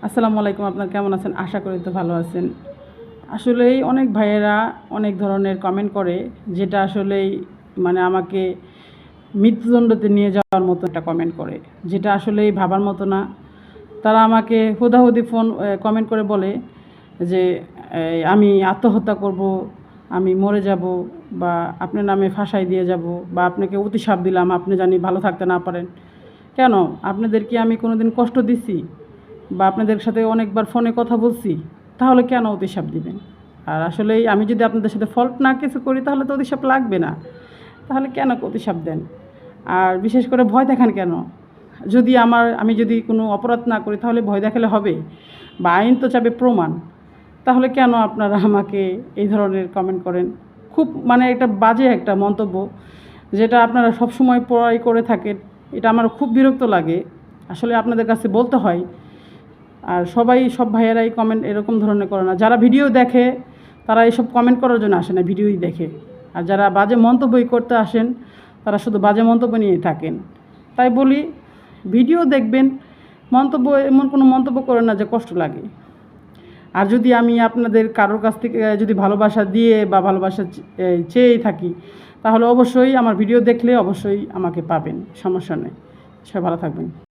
আসসালামু আলাইকুম। আপনারা কেমন আছেন? আশা করি তো ভালো আছেন। আসলেই অনেক ভাইয়েরা অনেক ধরনের কমেন্ট করে, যেটা আসলেই মানে আমাকে মৃত্যুদণ্ডতে নিয়ে যাওয়ার মতো একটা কমেন্ট করে, যেটা আসলেই ভাবার মতো না। তারা আমাকে হুদাহুদি কমেন্ট করে বলে যে আমি আত্মহত্যা করব, আমি মরে যাব, বা আপনার নামে ফাঁসাই দিয়ে যাব, বা আপনাকে অতিশাপ দিলাম, আপনি জানি ভালো থাকতে না পারেন। কেন? আপনাদের কি আমি কোনোদিন কষ্ট দিছি? বা আপনাদের সাথে অনেকবার ফোনে কথা বলছি? তাহলে কেন অতিশাপ দিবেন? আর আসলেই আমি যদি আপনাদের সাথে ফল্ট না কিছু করি, তাহলে তো অতিশাপ লাগবে না। তাহলে কেন অতিশাপ দেন? আর বিশেষ করে ভয় দেখান কেন? যদি আমি যদি কোনো অপরাধ না করি, তাহলে ভয় দেখালে হবে? বা আইন তো চাবে প্রমাণ। তাহলে কেন আপনারা আমাকে এই ধরনের কমেন্ট করেন? খুব মানে একটা বাজে একটা মন্তব্য, যেটা আপনারা সবসময় পড়াই করে থাকেন। এটা আমার খুব বিরক্ত লাগে। আসলে আপনাদের কাছে বলতে হয়। আর সব ভাইয়েরাই কমেন্ট এরকম ধরনের করে না। যারা ভিডিও দেখে তারা এসব কমেন্ট করার জন্য আসে না, ভিডিওই দেখে। আর যারা বাজে মন্তব্যই করতে আসেন, তারা শুধু বাজে মন্তব্য নিয়েই থাকেন। তাই বলি, ভিডিও দেখবেন, এমন কোনো মন্তব্য করেন না যে কষ্ট লাগে। আর যদি আমি আপনাদের কারোর কাছ থেকে যদি ভালোবাসা দিয়ে বা ভালোবাসা চেয়েই থাকি, তাহলে অবশ্যই আমার ভিডিও দেখলে অবশ্যই আমাকে পাবেন, সমস্যা নেই। সবাই ভালো থাকবেন।